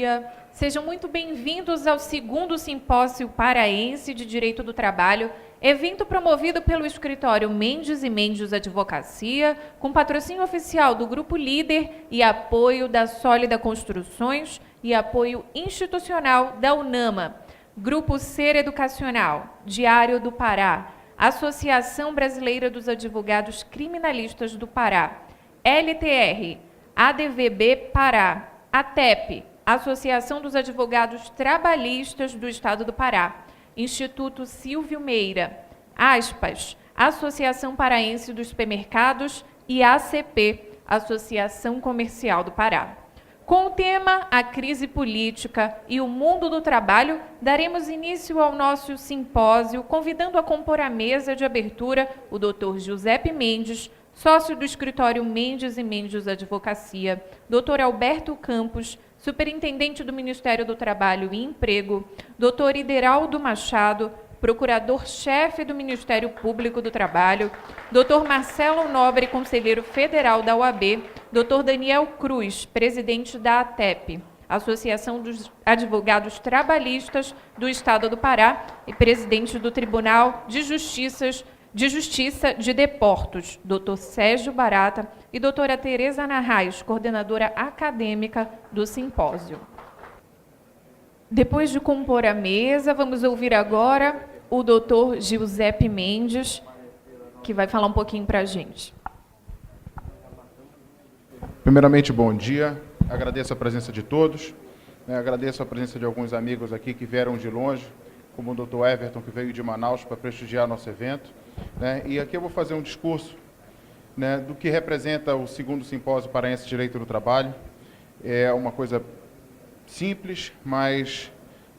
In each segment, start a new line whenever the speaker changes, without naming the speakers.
dia. Sejam muito bem-vindos ao 2º Simpósio Paraense de Direito do Trabalho, evento promovido pelo Escritório Mendes e Mendes Advocacia, com patrocínio oficial do Grupo Líder e apoio da Sólida Construções e apoio institucional da UNAMA, Grupo Ser Educacional, Diário do Pará, Associação Brasileira dos Advogados Criminalistas do Pará, LTR, ADVB Pará, ATEP, Associação dos Advogados Trabalhistas do Estado do Pará, Instituto Silvio Meira, ASPAS, Associação Paraense dos Supermercados e ACP, Associação Comercial do Pará. Com o tema A Crise Política e o Mundo do Trabalho, daremos início ao nosso simpósio, convidando a compor a mesa de abertura o Dr. Giuseppe Mendes, sócio do Escritório Mendes e Mendes Advocacia, Dr. Alberto Campos, superintendente do Ministério do Trabalho e Emprego, Dr. Ideraldo Machado, procurador-chefe do Ministério Público do Trabalho, Dr. Marcelo Nobre, conselheiro federal da OAB, Dr. Daniel Cruz, presidente da ATEP, Associação dos Advogados Trabalhistas do Estado do Pará e presidente do Tribunal de Justiça de Deportos, Dr. Sérgio Barata e doutora Tereza Narrais, coordenadora acadêmica do simpósio. Depois de compor a mesa, vamos ouvir agora o Dr. Giuseppe Mendes, que vai falar um pouquinho para a gente.
Primeiramente, bom dia. Agradeço a presença de todos. Agradeço a presença de alguns amigos aqui que vieram de longe, como o Dr. Everton, que veio de Manaus para prestigiar nosso evento. E aqui eu vou fazer um discurso do que representa o 2º Simpósio Paraense de Direito do Trabalho. É uma coisa simples, mas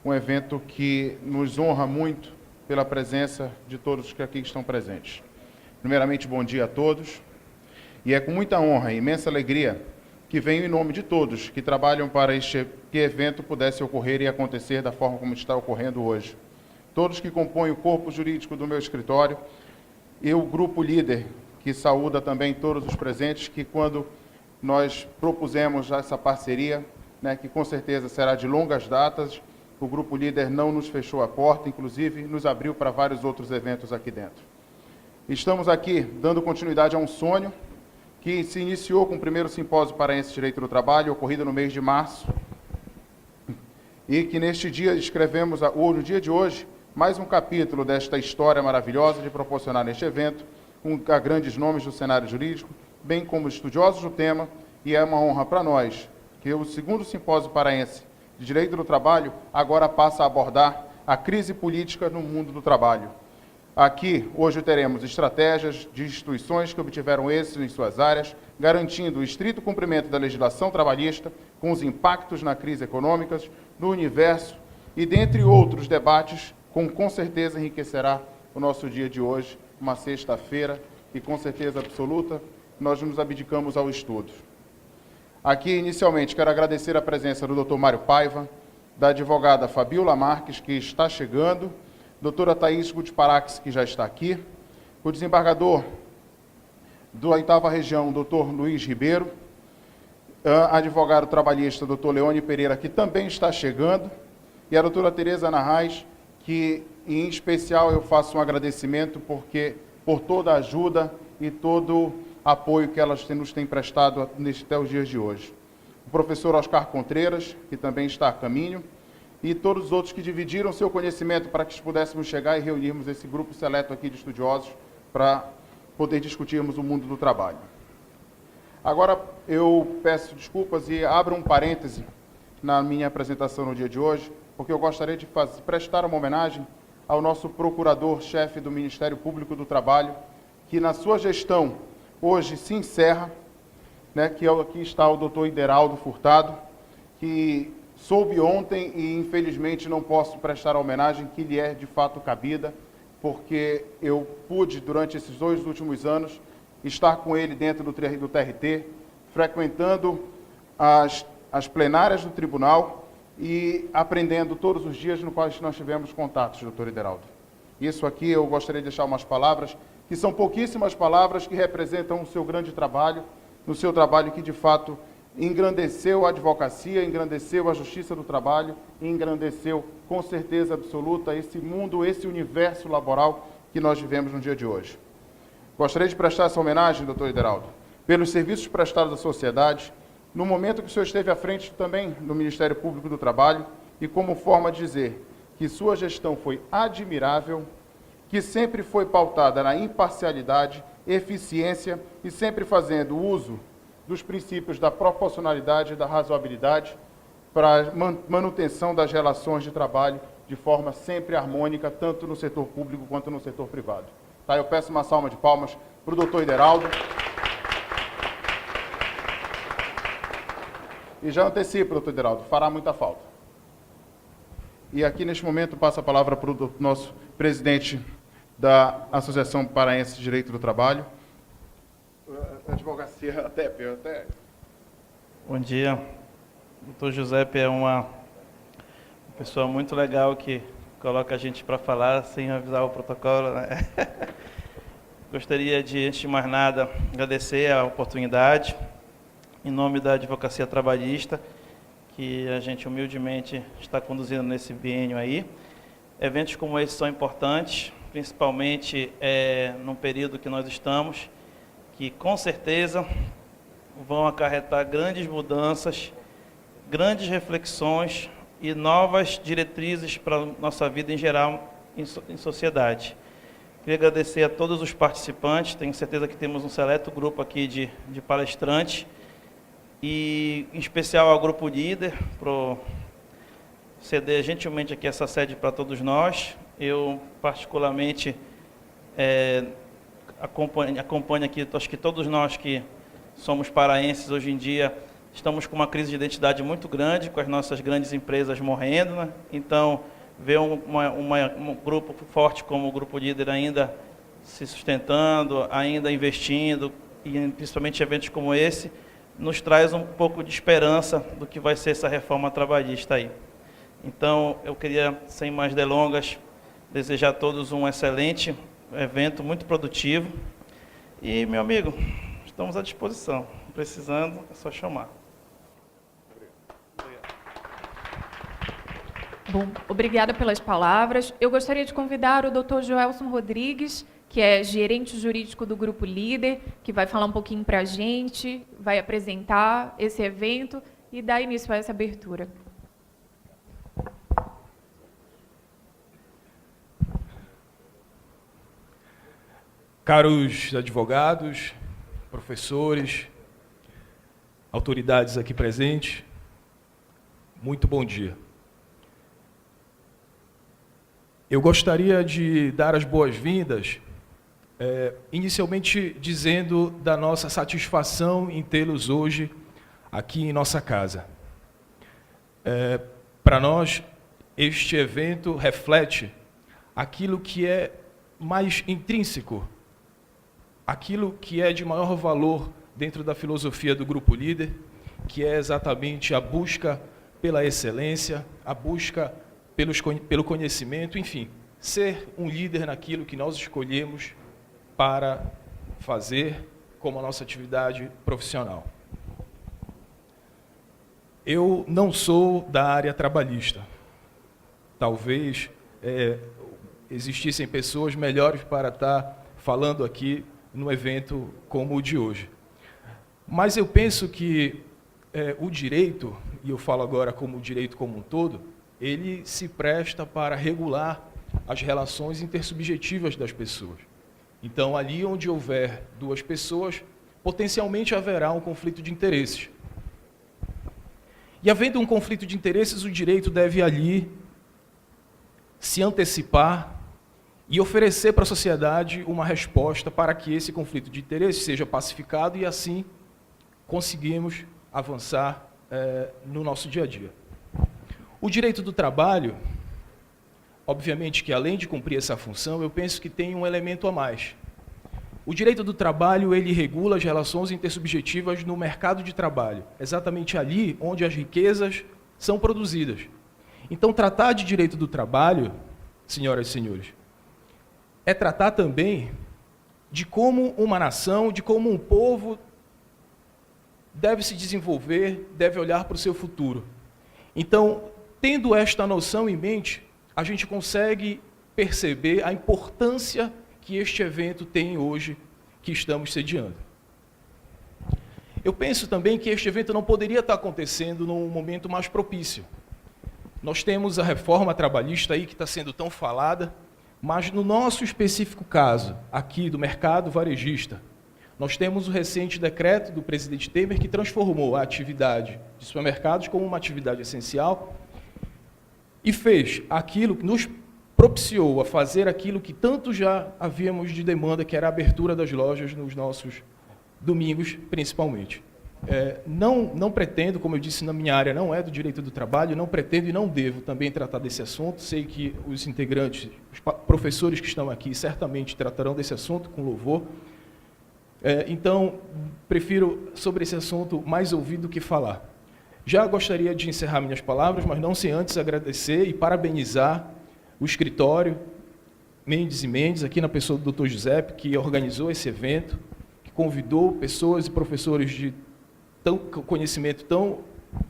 um evento que nos honra muito pela presença de todos que aqui estão presentes. Primeiramente, bom dia a todos. E é com muita honra e imensa alegria que venho em nome de todos que trabalham para que evento pudesse ocorrer e acontecer da forma como está ocorrendo hoje. Todos que compõem o corpo jurídico do meu escritório e o Grupo Líder, que saúda também todos os presentes, que quando nós propusemos essa parceria, que com certeza será de longas datas, o Grupo Líder não nos fechou a porta, inclusive nos abriu para vários outros eventos aqui dentro. Estamos aqui dando continuidade a um sonho que se iniciou com o 1º Simpósio Paraense de Direito do Trabalho, ocorrido no mês de março, e que neste dia escrevemos, ou no dia de hoje, mais um capítulo desta história maravilhosa de proporcionar neste evento a grandes nomes do cenário jurídico, bem como estudiosos do tema, e é uma honra para nós que o 2º Simpósio Paraense de Direito do Trabalho agora passa a abordar a crise política no mundo do trabalho. Aqui, hoje, teremos estratégias de instituições que obtiveram êxito em suas áreas, garantindo o estrito cumprimento da legislação trabalhista, com os impactos na crise econômica, no universo e, dentre outros debates, com certeza enriquecerá o nosso dia de hoje, uma sexta-feira, e com certeza absoluta nós nos abdicamos ao estudo. Aqui, inicialmente, quero agradecer a presença do Dr. Mário Paiva, da advogada Fabiola Marques, que está chegando, doutora Thaís Gutparax, que já está aqui, o desembargador da 8ª Região, Dr. Luiz Ribeiro, advogado trabalhista, Dr. Leone Pereira, que também está chegando, e a doutora Tereza Narrais, que, em especial, eu faço um agradecimento por toda a ajuda e todo apoio que elas nos têm prestado até os dias de hoje. O professor Oscar Contreiras, que também está a caminho, e todos os outros que dividiram seu conhecimento para que pudéssemos chegar e reunirmos esse grupo seleto aqui de estudiosos para poder discutirmos o mundo do trabalho. Agora, eu peço desculpas e abro um parêntese na minha apresentação no dia de hoje, porque eu gostaria de prestar uma homenagem ao nosso procurador-chefe do Ministério Público do Trabalho, que na sua gestão hoje se encerra, que aqui está o doutor Ideraldo Furtado, que soube ontem e infelizmente não posso prestar a homenagem que lhe é de fato cabida, porque eu pude, durante esses 2 últimos anos, estar com ele dentro do TRT, frequentando as plenárias do tribunal e aprendendo todos os dias no quais nós tivemos contatos, doutor Ideraldo. Isso aqui eu gostaria de deixar umas palavras, que são pouquíssimas palavras que representam o seu grande trabalho, no seu trabalho que de fato engrandeceu a advocacia, engrandeceu a justiça do trabalho, engrandeceu com certeza absoluta esse mundo, esse universo laboral que nós vivemos no dia de hoje. Gostaria de prestar essa homenagem, doutor Ideraldo, pelos serviços prestados à sociedade, no momento que o senhor esteve à frente também do Ministério Público do Trabalho, e como forma de dizer que sua gestão foi admirável, que sempre foi pautada na imparcialidade, eficiência e sempre fazendo uso dos princípios da proporcionalidade e da razoabilidade para a manutenção das relações de trabalho de forma sempre harmônica, tanto no setor público quanto no setor privado. Tá, eu peço uma salva de palmas para o doutor Ideraldo. E já antecipo, doutor Ideraldo, fará muita falta. E aqui, neste momento, passo a palavra para o nosso presidente da Associação Paraense de Direito do Trabalho. Advocacia até.
Bom dia. O doutor Giuseppe é uma pessoa muito legal que coloca a gente para falar sem avisar o protocolo, né? Gostaria de, antes de mais nada, agradecer a oportunidade, em nome da Advocacia Trabalhista, que a gente humildemente está conduzindo nesse biênio aí. Eventos como esse são importantes, principalmente num período que nós estamos, que com certeza vão acarretar grandes mudanças, grandes reflexões e novas diretrizes para a nossa vida em geral em sociedade. Queria agradecer a todos os participantes, tenho certeza que temos um seleto grupo aqui de palestrantes, e em especial ao Grupo Líder, por ceder gentilmente aqui essa sede para todos nós. Eu, particularmente, acompanho aqui, acho que todos nós que somos paraenses hoje em dia, estamos com uma crise de identidade muito grande, com as nossas grandes empresas morrendo, né? Então, ver um grupo forte como o Grupo Líder ainda se sustentando, ainda investindo, e principalmente eventos como esse, nos traz um pouco de esperança do que vai ser essa reforma trabalhista aí. Então, eu queria, sem mais delongas, desejar a todos um excelente evento, muito produtivo. E, meu amigo, estamos à disposição. Precisando, é só chamar.
Bom, obrigada pelas palavras. Eu gostaria de convidar o Dr. Joelson Rodrigues, que é gerente jurídico do Grupo Líder, que vai falar um pouquinho para a gente, vai apresentar esse evento e dar início a essa abertura.
Caros advogados, professores, autoridades aqui presentes, muito bom dia. Eu gostaria de dar as boas-vindas, inicialmente dizendo da nossa satisfação em tê-los hoje aqui em nossa casa. Para nós, este evento reflete aquilo que é mais intrínseco, aquilo que é de maior valor dentro da filosofia do Grupo Líder, que é exatamente a busca pela excelência, a busca pelo conhecimento, enfim, ser um líder naquilo que nós escolhemos para fazer como a nossa atividade profissional. Eu não sou da área trabalhista. Talvez existissem pessoas melhores para estar falando aqui num evento como o de hoje. Mas eu penso que o direito, e eu falo agora como o direito como um todo, ele se presta para regular as relações intersubjetivas das pessoas. Então, ali onde houver duas pessoas, potencialmente haverá um conflito de interesses. E havendo um conflito de interesses, o direito deve ali se antecipar e oferecer para a sociedade uma resposta para que esse conflito de interesses seja pacificado e assim conseguimos avançar no nosso dia a dia. O direito do trabalho, obviamente que além de cumprir essa função, eu penso que tem um elemento a mais. O direito do trabalho, ele regula as relações intersubjetivas no mercado de trabalho, exatamente ali onde as riquezas são produzidas. Então, tratar de direito do trabalho, senhoras e senhores, é tratar também de como uma nação, de como um povo deve se desenvolver, deve olhar para o seu futuro. Então, tendo esta noção em mente, a gente consegue perceber a importância que este evento tem hoje, que estamos sediando. Eu penso também que este evento não poderia estar acontecendo num momento mais propício. Nós temos a reforma trabalhista aí que está sendo tão falada, mas no nosso específico caso, aqui do mercado varejista, nós temos o recente decreto do presidente Temer que transformou a atividade de supermercados como uma atividade essencial e fez aquilo que nos propiciou a fazer aquilo que tanto já havíamos de demanda, que era a abertura das lojas nos nossos domingos, principalmente. Não pretendo, como eu disse, na minha área não é do direito do trabalho, não pretendo e não devo também tratar desse assunto. Sei que os integrantes, os professores que estão aqui, certamente tratarão desse assunto com louvor. Então, prefiro, sobre esse assunto, mais ouvir do que falar. Já gostaria de encerrar minhas palavras, mas não sem antes agradecer e parabenizar o escritório Mendes e Mendes, aqui na pessoa do Dr. Giuseppe, que organizou esse evento, convidou pessoas e professores de conhecimento tão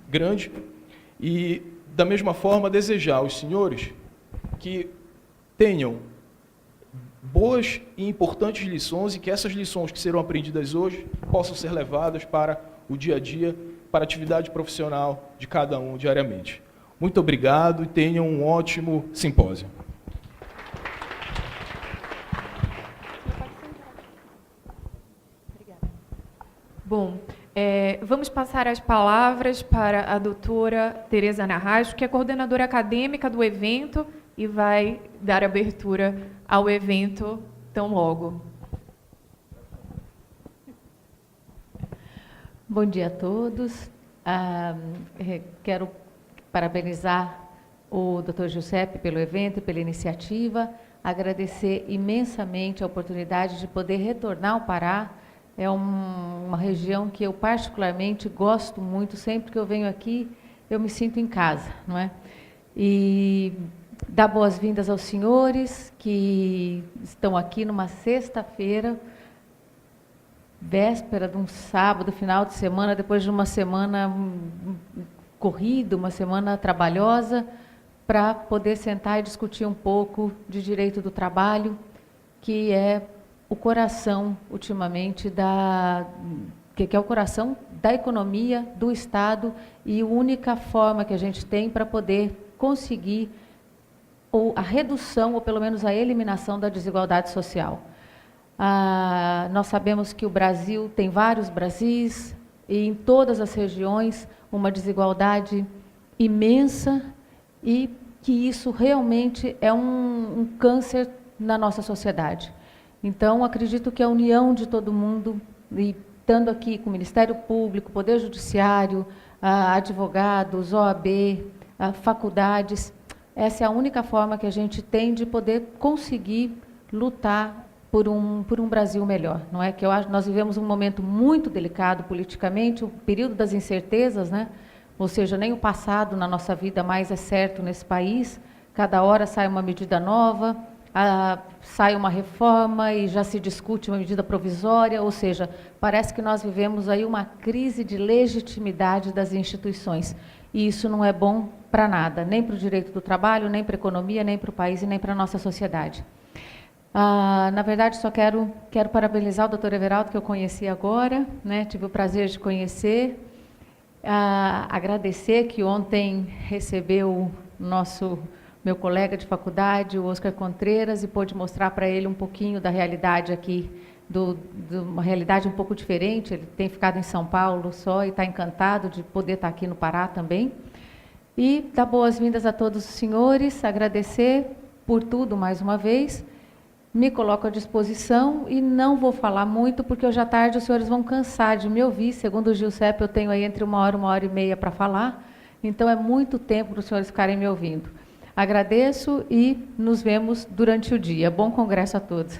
grande e, da mesma forma, desejar aos senhores que tenham boas e importantes lições e que essas lições que serão aprendidas hoje possam ser levadas para o dia a dia, para a atividade profissional de cada um diariamente. Muito obrigado e tenham um ótimo simpósio.
Bom, vamos passar as palavras para a doutora Tereza Narrajo, que é coordenadora acadêmica do evento e vai dar abertura ao evento tão logo.
Bom dia a todos. Quero parabenizar o Dr. Giuseppe pelo evento e pela iniciativa, agradecer imensamente a oportunidade de poder retornar ao Pará. É uma região que eu particularmente gosto muito, sempre que eu venho aqui eu me sinto em casa, não é? E dar boas-vindas aos senhores que estão aqui numa sexta-feira, véspera de um sábado, final de semana, depois de uma semana corrida, uma semana trabalhosa, para poder sentar e discutir um pouco de direito do trabalho, que é o coração, ultimamente, que é o coração da economia do Estado e a única forma que a gente tem para poder conseguir a redução, ou pelo menos a eliminação da desigualdade social. Nós sabemos que o Brasil tem vários Brasis e em todas as regiões uma desigualdade imensa e que isso realmente é um câncer na nossa sociedade. Então, acredito que a união de todo mundo, e estando aqui com o Ministério Público, Poder Judiciário, advogados, OAB, faculdades, essa é a única forma que a gente tem de poder conseguir lutar por um Brasil melhor. Não é que eu acho, nós vivemos um momento muito delicado politicamente, o período das incertezas, né? Ou seja, nem o passado na nossa vida mais é certo nesse país. Cada hora sai uma medida nova, sai uma reforma e já se discute uma medida provisória, ou seja, parece que nós vivemos aí uma crise de legitimidade das instituições. E isso não é bom para nada, nem para o direito do trabalho, nem para a economia, nem para o país e nem para a nossa sociedade. Na verdade, só quero parabenizar o doutor Everaldo, que eu conheci agora, né? Tive o prazer de conhecer, agradecer que ontem recebeu meu colega de faculdade, o Oscar Contreras, e pôde mostrar para ele um pouquinho da realidade aqui, uma realidade um pouco diferente. Ele tem ficado em São Paulo só e está encantado de poder estar aqui no Pará também. E dar boas-vindas a todos os senhores, agradecer por tudo mais uma vez. Me coloco à disposição e não vou falar muito, porque hoje à tarde os senhores vão cansar de me ouvir. Segundo o Giuseppe, eu tenho aí entre 1 hora e meia para falar, então é muito tempo para os senhores ficarem me ouvindo. Agradeço e nos vemos durante o dia. Bom congresso a todos.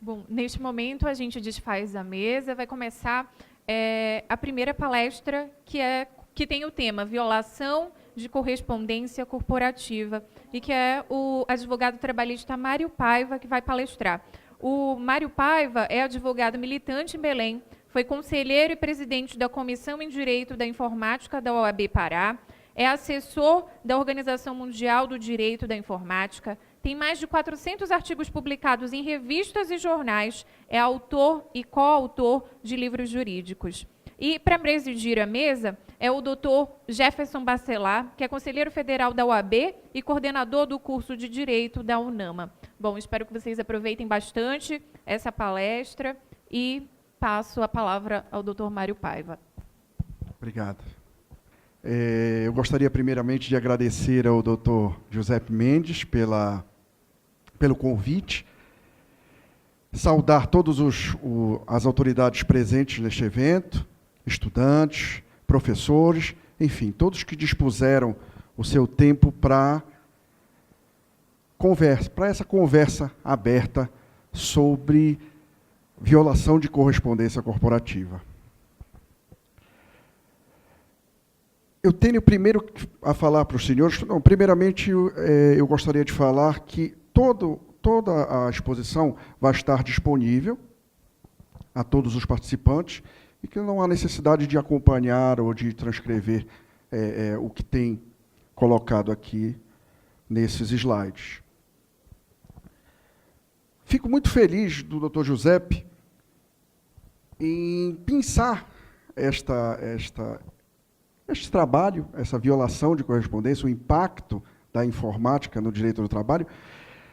Bom, neste momento a gente desfaz a mesa, vai começar a primeira palestra, que tem o tema Violação de Correspondência Corporativa, e que é o advogado trabalhista Mário Paiva que vai palestrar. O Mário Paiva é advogado militante em Belém, foi conselheiro e presidente da Comissão em Direito da Informática da OAB Pará, é assessor da Organização Mundial do Direito da Informática, tem mais de 400 artigos publicados em revistas e jornais, é autor e coautor de livros jurídicos. E, para presidir a mesa, é o doutor Jefferson Bacelar, que é conselheiro federal da OAB e coordenador do curso de Direito da UNAMA. Bom, espero que vocês aproveitem bastante essa palestra e passo a palavra ao doutor Mário Paiva.
Obrigado. Eu gostaria, primeiramente, de agradecer ao doutor Giuseppe Mendes pelo convite, saudar todas as autoridades presentes neste evento, estudantes, professores, enfim, todos que dispuseram o seu tempo para essa conversa aberta sobre violação de correspondência corporativa. Eu tenho primeiro a falar para os senhores, primeiramente eu gostaria de falar que toda a exposição vai estar disponível a todos os participantes e que não há necessidade de acompanhar ou de transcrever o que tem colocado aqui nesses slides. Fico muito feliz do Dr. Giuseppe em pensar este trabalho, essa violação de correspondência, o impacto da informática no direito do trabalho,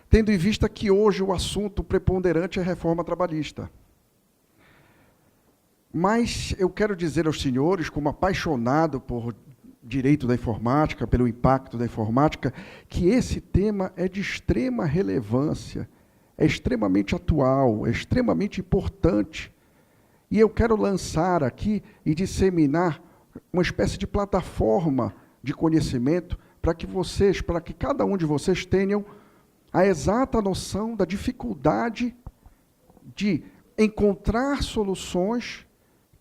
tendo em vista que hoje o assunto preponderante é a reforma trabalhista. Mas eu quero dizer aos senhores, como apaixonado por direito da informática, pelo impacto da informática, que esse tema é de extrema relevância, é extremamente atual, é extremamente importante. E eu quero lançar aqui e disseminar uma espécie de plataforma de conhecimento para que cada um de vocês tenham a exata noção da dificuldade de encontrar soluções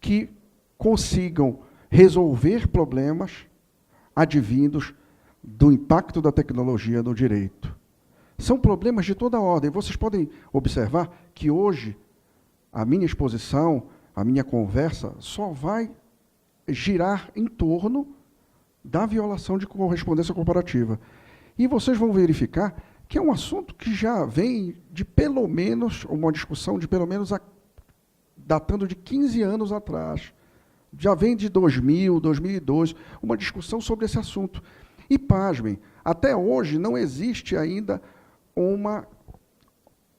que consigam resolver problemas advindos do impacto da tecnologia no direito. São problemas de toda ordem. Vocês podem observar que hoje a minha exposição, a minha conversa, só vai girar em torno da violação de correspondência corporativa. E vocês vão verificar que é um assunto que já vem de pelo menos, uma discussão de pelo menos datando de 15 anos atrás. Já vem de 2000, 2002, uma discussão sobre esse assunto. E, pasmem, até hoje não existe ainda uma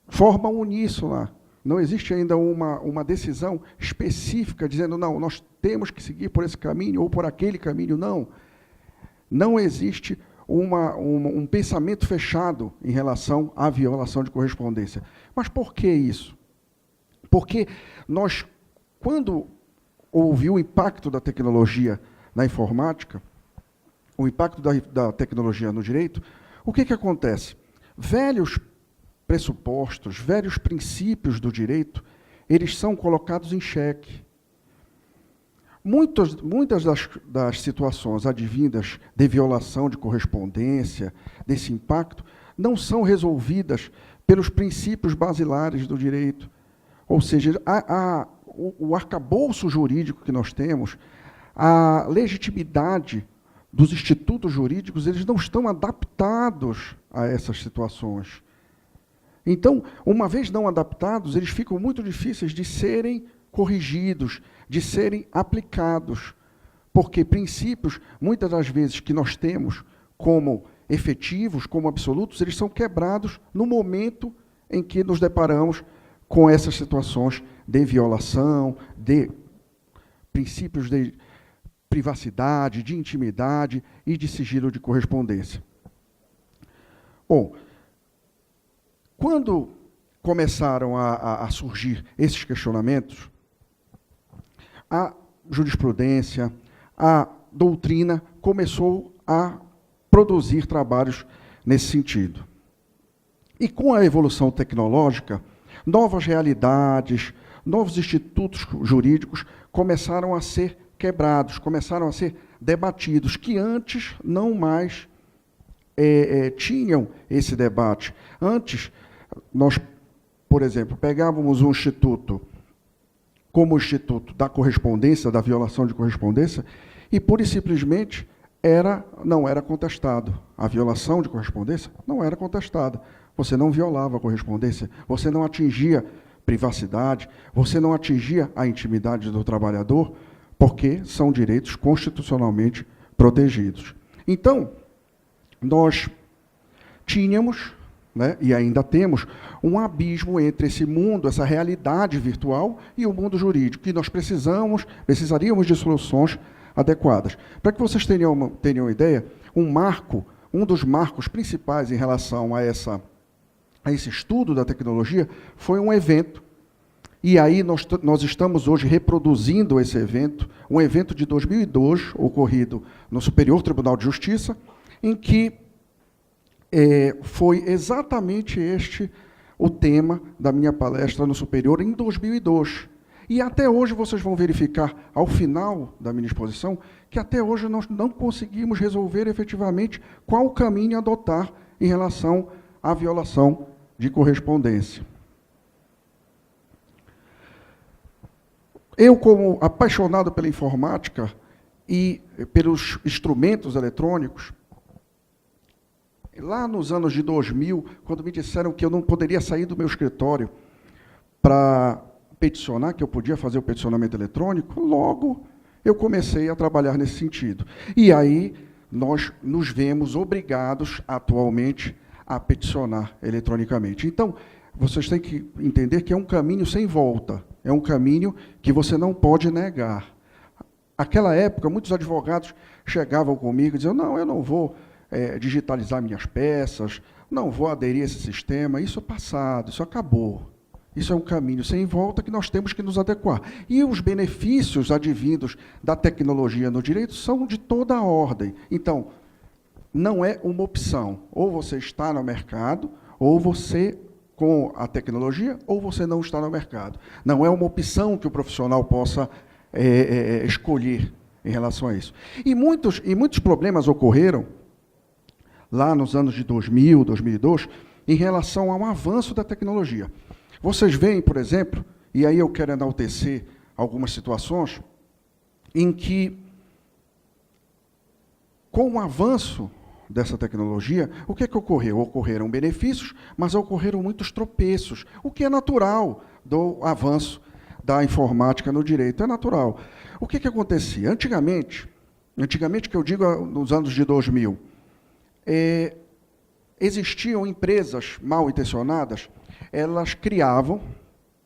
forma uníssona, não existe ainda uma decisão específica dizendo, não, nós temos que seguir por esse caminho ou por aquele caminho, não. Não existe um pensamento fechado em relação à violação de correspondência. Mas por que isso? Porque nós, quando houve o impacto da tecnologia na informática, o impacto da tecnologia no direito, o que acontece? Velhos pressupostos, velhos princípios do direito, eles são colocados em xeque. Muitas das situações advindas de violação de correspondência, desse impacto, não são resolvidas pelos princípios basilares do direito. Ou seja, o arcabouço jurídico que nós temos, a legitimidade dos institutos jurídicos, eles não estão adaptados a essas situações. Então, uma vez não adaptados, eles ficam muito difíceis de serem corrigidos, de serem aplicados, porque princípios, muitas das vezes, que nós temos como efetivos, como absolutos, eles são quebrados no momento em que nos deparamos com essas situações de violação, de princípios de privacidade, de intimidade e de sigilo de correspondência. Bom, quando começaram a surgir esses questionamentos, a jurisprudência, a doutrina começou a produzir trabalhos nesse sentido. E com a evolução tecnológica, novas realidades, novos institutos jurídicos começaram a ser quebrados, começaram a ser debatidos, que antes não mais tinham esse debate. Antes, nós, por exemplo, pegávamos um instituto como o Instituto da Correspondência, da violação de correspondência, e pura e simplesmente não era contestado. A violação de correspondência não era contestada. Você não violava a correspondência, você não atingia privacidade, você não atingia a intimidade do trabalhador, porque são direitos constitucionalmente protegidos. Então, nós tínhamos, né, e ainda temos, um abismo entre esse mundo, essa realidade virtual e o mundo jurídico, e nós precisaríamos de soluções adequadas. Para que vocês tenham uma ideia, um dos marcos principais em relação a esse estudo da tecnologia foi um evento. E aí nós estamos hoje reproduzindo esse evento, um evento de 2002, ocorrido no Superior Tribunal de Justiça, em que foi exatamente este o tema da minha palestra no Superior em 2002. E até hoje vocês vão verificar, ao final da minha exposição, que até hoje nós não conseguimos resolver efetivamente qual o caminho a adotar em relação à violação de correspondência. Eu, como apaixonado pela informática e pelos instrumentos eletrônicos, lá nos anos de 2000, quando me disseram que eu não poderia sair do meu escritório para peticionar, que eu podia fazer o peticionamento eletrônico, logo eu comecei a trabalhar nesse sentido. E aí nós nos vemos obrigados, atualmente, a peticionar eletronicamente. Então, vocês têm que entender que é um caminho sem volta, é um caminho que você não pode negar. Naquela época, muitos advogados chegavam comigo e diziam, não, eu não vou digitalizar minhas peças, não vou aderir a esse sistema, isso é passado, isso acabou. Isso é um caminho sem volta que nós temos que nos adequar. E os benefícios advindos da tecnologia no direito são de toda a ordem. Então, não é uma opção. Ou você está no mercado, ou você com a tecnologia, ou você não está no mercado. Não é uma opção que o profissional possa escolher em relação a isso. E muitos problemas ocorreram lá nos anos de 2000, 2002, em relação ao avanço da tecnologia. Vocês veem, por exemplo, e aí eu quero enaltecer algumas situações, em que, com o avanço dessa tecnologia, o que ocorreu? Ocorreram benefícios, mas ocorreram muitos tropeços, o que é natural do avanço da informática no direito, é natural. O que acontecia? Antigamente, que eu digo nos anos de 2000, existiam empresas mal intencionadas, elas criavam,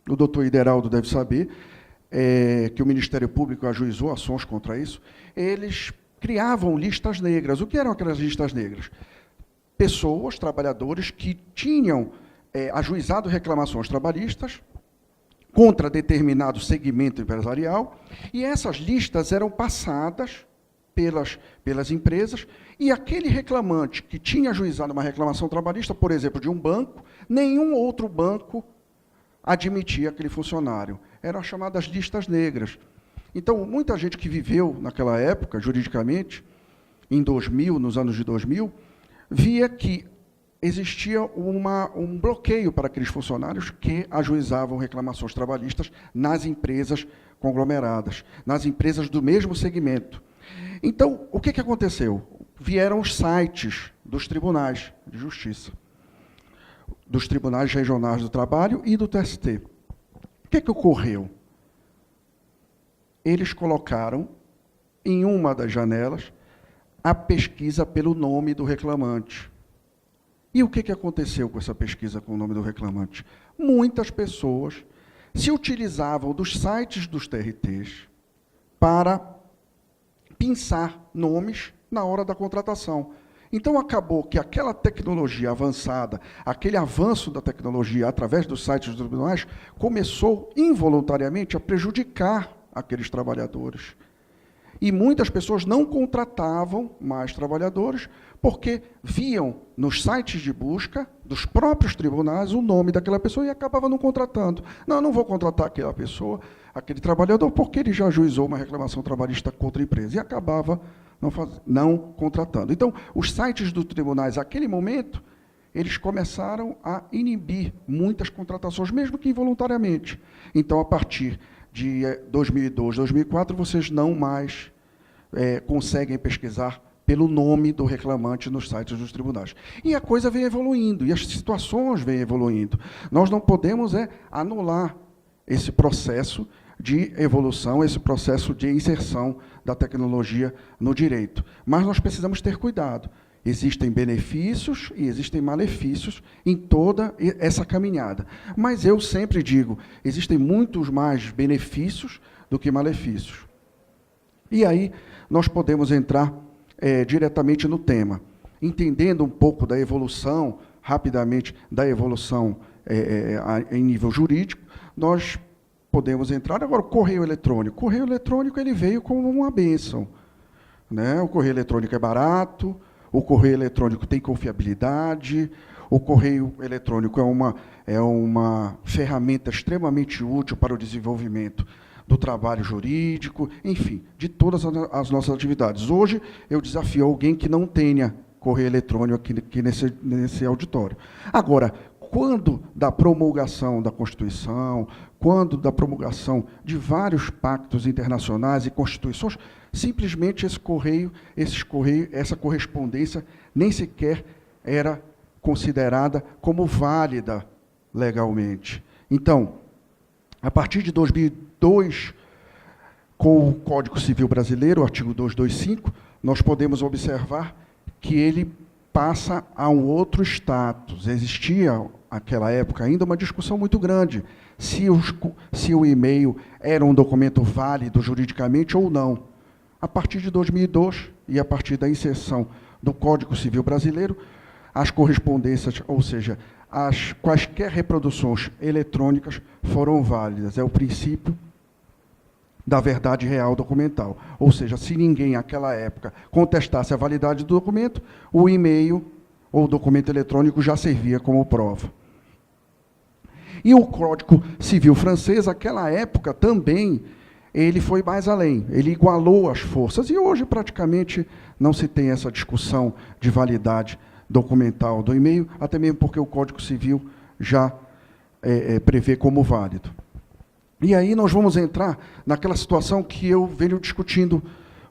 o doutor Ideraldo deve saber, que o Ministério Público ajuizou ações contra isso, eles criavam listas negras. O que eram aquelas listas negras? Pessoas, trabalhadores, que tinham ajuizado reclamações trabalhistas contra determinado segmento empresarial, e essas listas eram passadas pelas empresas, e aquele reclamante que tinha ajuizado uma reclamação trabalhista, por exemplo, de um banco, nenhum outro banco admitia aquele funcionário. Eram as chamadas listas negras. Então, muita gente que viveu naquela época, juridicamente, em 2000, nos anos de 2000, via que existia um bloqueio para aqueles funcionários que ajuizavam reclamações trabalhistas nas empresas conglomeradas, nas empresas do mesmo segmento. Então, o que aconteceu? Vieram os sites dos tribunais de justiça, dos tribunais regionais do trabalho e do TST. O que ocorreu? Eles colocaram em uma das janelas a pesquisa pelo nome do reclamante. E o que aconteceu com essa pesquisa com o nome do reclamante? Muitas pessoas se utilizavam dos sites dos TRTs para pensar nomes na hora da contratação. Então, acabou que aquela tecnologia avançada, aquele avanço da tecnologia através dos sites dos tribunais, começou involuntariamente a prejudicar aqueles trabalhadores. E muitas pessoas não contratavam mais trabalhadores porque viam nos sites de busca dos próprios tribunais o nome daquela pessoa e acabavam não contratando. Não vou contratar aquela pessoa, aquele trabalhador, porque ele já ajuizou uma reclamação trabalhista contra a empresa. E acabava não contratando. Então, os sites dos tribunais, naquele momento, eles começaram a inibir muitas contratações, mesmo que involuntariamente. Então, a partir de 2002, 2004, vocês não mais conseguem pesquisar pelo nome do reclamante nos sites dos tribunais. E a coisa vem evoluindo, e as situações vêm evoluindo. Nós não podemos anular esse processo de evolução, esse processo de inserção da tecnologia no direito. Mas nós precisamos ter cuidado. Existem benefícios e existem malefícios em toda essa caminhada. Mas eu sempre digo, existem muitos mais benefícios do que malefícios. E aí nós podemos entrar diretamente no tema, entendendo um pouco da evolução, rapidamente, da evolução em nível jurídico, nós podemos entrar agora o correio eletrônico. O correio eletrônico ele veio como uma bênção, né? O correio eletrônico é barato, o correio eletrônico tem confiabilidade, o correio eletrônico é uma ferramenta extremamente útil para o desenvolvimento do trabalho jurídico, enfim, de todas as nossas atividades. Hoje, eu desafio alguém que não tenha correio eletrônico aqui nesse auditório. Agora, quando da promulgação da Constituição, quando da promulgação de vários pactos internacionais e constituições, simplesmente essa correspondência nem sequer era considerada como válida legalmente. Então, a partir de 2002, com o Código Civil Brasileiro, o artigo 225, nós podemos observar que ele passa a um outro status. Existia, naquela época, ainda uma discussão muito grande se o e-mail era um documento válido juridicamente ou não. A partir de 2002, e a partir da inserção do Código Civil Brasileiro, as correspondências, ou seja, quaisquer reproduções eletrônicas foram válidas. É o princípio da verdade real documental. Ou seja, se ninguém, naquela época, contestasse a validade do documento, o e-mail ou o documento eletrônico já servia como prova. E o Código Civil francês, naquela época, também, ele foi mais além. Ele igualou as forças. E hoje, praticamente, não se tem essa discussão de validade documental do e-mail, até mesmo porque o Código Civil já prevê como válido. E aí nós vamos entrar naquela situação que eu venho discutindo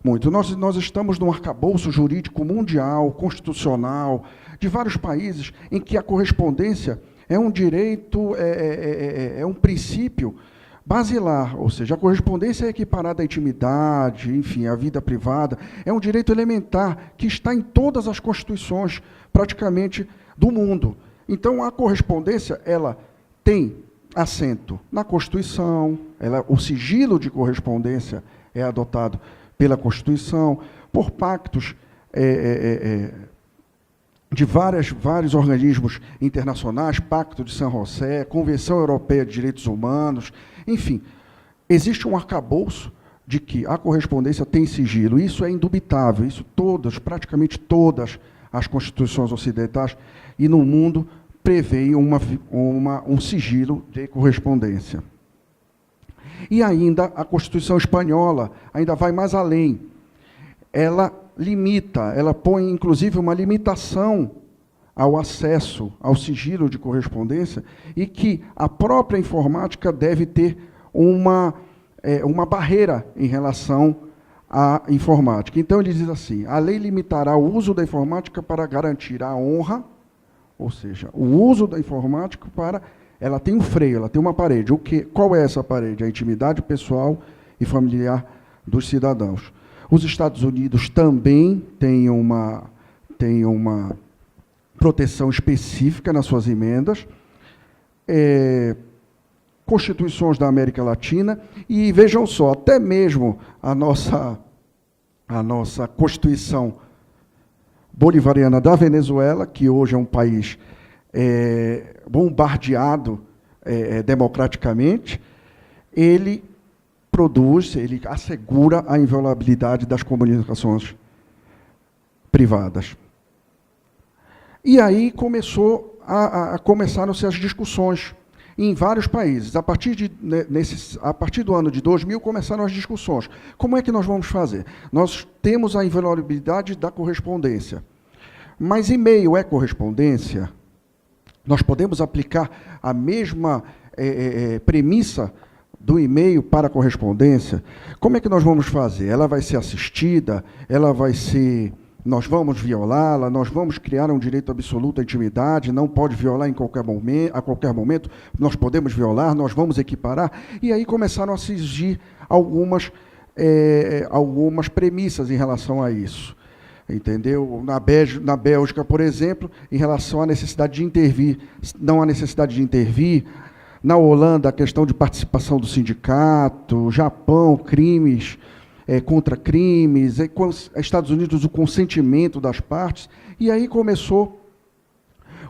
muito. Nós estamos num arcabouço jurídico mundial, constitucional, de vários países, em que a correspondência é um direito, é um princípio basilar, ou seja, a correspondência é equiparada à intimidade, enfim, à vida privada, é um direito elementar que está em todas as constituições, praticamente, do mundo. Então, a correspondência, ela tem assento na Constituição, o sigilo de correspondência é adotado pela Constituição, por pactos de vários organismos internacionais, Pacto de São José, Convenção Europeia de Direitos Humanos, enfim, existe um arcabouço de que a correspondência tem sigilo. Isso é indubitável, isso praticamente todas as constituições ocidentais e no mundo prevêem um sigilo de correspondência. E ainda a Constituição Espanhola ainda vai mais além. Ela põe, inclusive, uma limitação ao acesso ao sigilo de correspondência e que a própria informática deve ter uma barreira em relação à informática. Então, ele diz assim, a lei limitará o uso da informática para garantir a honra, ou seja, o uso da informática ela tem um freio, ela tem uma parede. Qual é essa parede? A intimidade pessoal e familiar dos cidadãos. Os Estados Unidos também têm uma proteção específica nas suas emendas, constituições da América Latina, e vejam só, até mesmo a nossa Constituição bolivariana da Venezuela, que hoje é um país bombardeado democraticamente, ele assegura a inviolabilidade das comunicações privadas. E aí começaram-se as discussões em vários países. A partir do ano de 2000, começaram as discussões. Como é que nós vamos fazer? Nós temos a inviolabilidade da correspondência. Mas e-mail é correspondência? Nós podemos aplicar a mesma premissa do e-mail para a correspondência, como é que nós vamos fazer? Ela vai ser assistida? Ela vai ser... Nós vamos violá-la? Nós vamos criar um direito absoluto à intimidade? Não pode violar a qualquer momento? Nós podemos violar? Nós vamos equiparar? E aí começaram a surgir algumas premissas em relação a isso. Entendeu? Na Bélgica, por exemplo, em relação à necessidade de intervir, não há necessidade de intervir. Na Holanda, a questão de participação do sindicato. Japão, crimes contra crimes. Estados Unidos, o consentimento das partes. E aí começou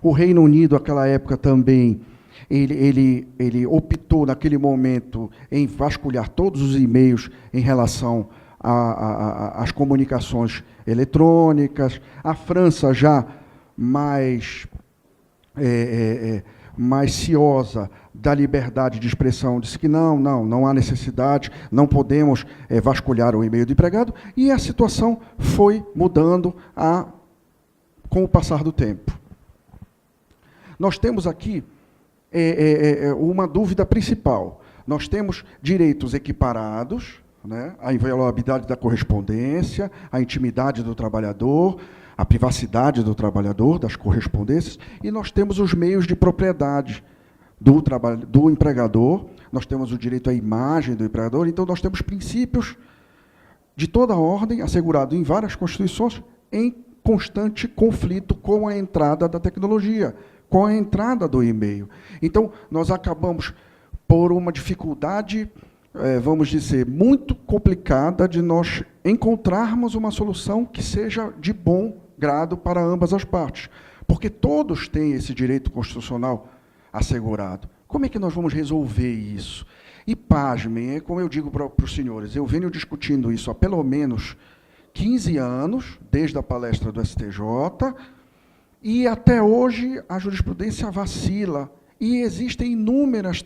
o Reino Unido, naquela época também, ele optou, naquele momento, em vasculhar todos os e-mails em relação às comunicações eletrônicas. A França, já mais ciosa da liberdade de expressão, disse que não há necessidade, não podemos vasculhar o e-mail do empregado, e a situação foi mudando com o passar do tempo. Nós temos aqui uma dúvida principal. Nós temos direitos equiparados, né, a inviolabilidade da correspondência, a intimidade do trabalhador, a privacidade do trabalhador, das correspondências, e nós temos os meios de propriedade do empregador, nós temos o direito à imagem do empregador, então nós temos princípios de toda ordem, assegurado em várias constituições, em constante conflito com a entrada da tecnologia, com a entrada do e-mail. Então, nós acabamos por uma dificuldade, vamos dizer, muito complicada de nós encontrarmos uma solução que seja de bom grado para ambas as partes, porque todos têm esse direito constitucional assegurado. Como é que nós vamos resolver isso? E, pasmem, como eu digo para os senhores, eu venho discutindo isso há pelo menos 15 anos, desde a palestra do STJ, e até hoje a jurisprudência vacila. E existem inúmeros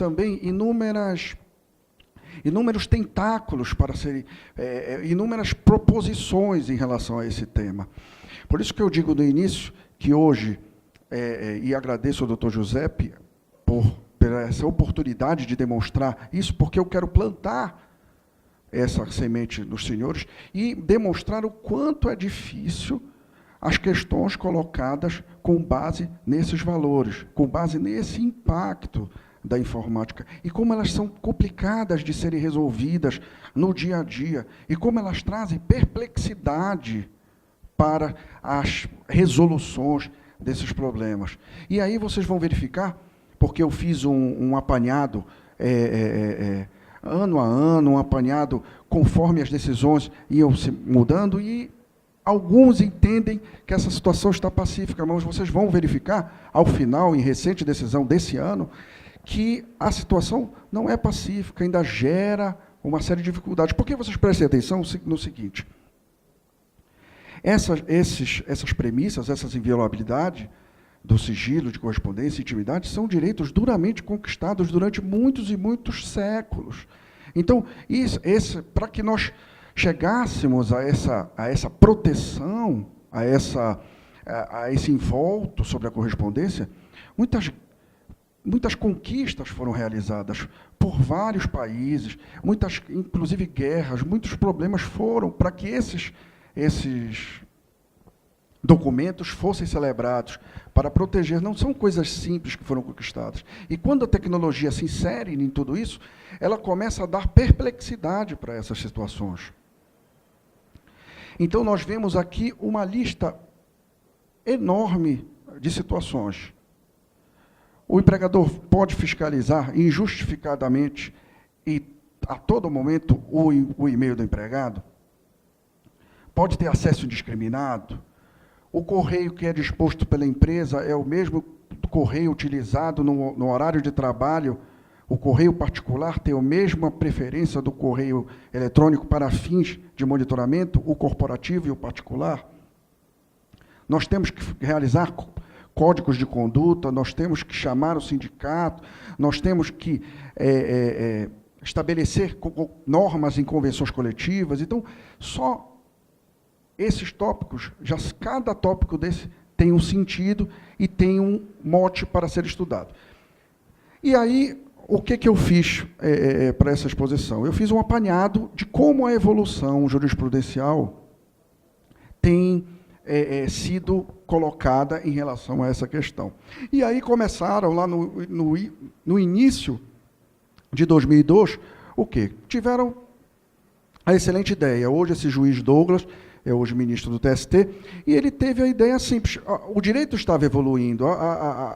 tentáculos para serem, inúmeras proposições em relação a esse tema. Por isso que eu digo no início que hoje, e agradeço ao doutor Giuseppe por essa oportunidade de demonstrar isso, porque eu quero plantar essa semente nos senhores e demonstrar o quanto é difícil as questões colocadas com base nesses valores, com base nesse impacto da informática, e como elas são complicadas de serem resolvidas no dia a dia, e como elas trazem perplexidade para as resoluções desses problemas. E aí vocês vão verificar, porque eu fiz um apanhado ano a ano, um apanhado conforme as decisões iam se mudando, e alguns entendem que essa situação está pacífica, mas vocês vão verificar, ao final, em recente decisão desse ano, que a situação não é pacífica, ainda gera uma série de dificuldades. Por que vocês prestem atenção no seguinte? Essas premissas, essas inviolabilidades do sigilo de correspondência e intimidade são direitos duramente conquistados durante muitos e muitos séculos. Então, para que nós chegássemos a essa proteção, a esse envolto sobre a correspondência, muitas conquistas foram realizadas por vários países, inclusive guerras, muitos problemas foram para que esses documentos fossem celebrados, para proteger. Não são coisas simples que foram conquistadas. E quando a tecnologia se insere em tudo isso, ela começa a dar perplexidade para essas situações. Então, nós vemos aqui uma lista enorme de situações. O empregador pode fiscalizar injustificadamente e, a todo momento, o e-mail do empregado? Pode ter acesso indiscriminado? O correio que é disposto pela empresa é o mesmo correio utilizado no horário de trabalho? O correio particular tem a mesma preferência do correio eletrônico para fins de monitoramento, o corporativo e o particular? Nós temos que realizar códigos de conduta, nós temos que chamar o sindicato, nós temos que estabelecer normas em convenções coletivas. Então, só esses tópicos, cada tópico desse tem um sentido e tem um mote para ser estudado. E aí, o que eu fiz para essa exposição? Eu fiz um apanhado de como a evolução jurisprudencial tem sido colocada em relação a essa questão. E aí começaram, lá no início de 2002, o quê? Tiveram a excelente ideia. Hoje, esse juiz Douglas é hoje ministro do TST, e ele teve a ideia simples. O direito estava evoluindo,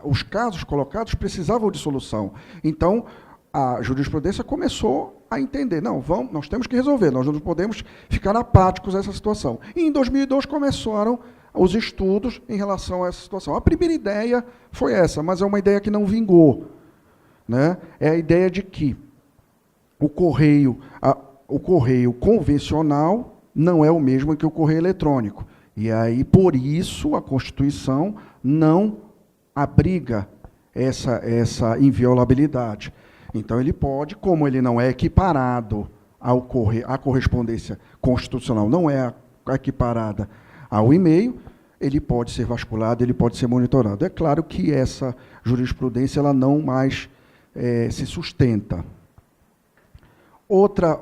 os casos colocados precisavam de solução. Então, a jurisprudência começou a entender, não, nós temos que resolver, nós não podemos ficar apáticos a essa situação. E em 2002 começaram os estudos em relação a essa situação. A primeira ideia foi essa, mas é uma ideia que não vingou, né? É a ideia de que o correio convencional não é o mesmo que o correio eletrônico. E aí, por isso, a Constituição não abriga essa inviolabilidade. Então, ele pode, como ele não é equiparado à correspondência constitucional, não é equiparada ao e-mail, ele pode ser vasculhado, ele pode ser monitorado. É claro que essa jurisprudência ela não mais se sustenta. Outra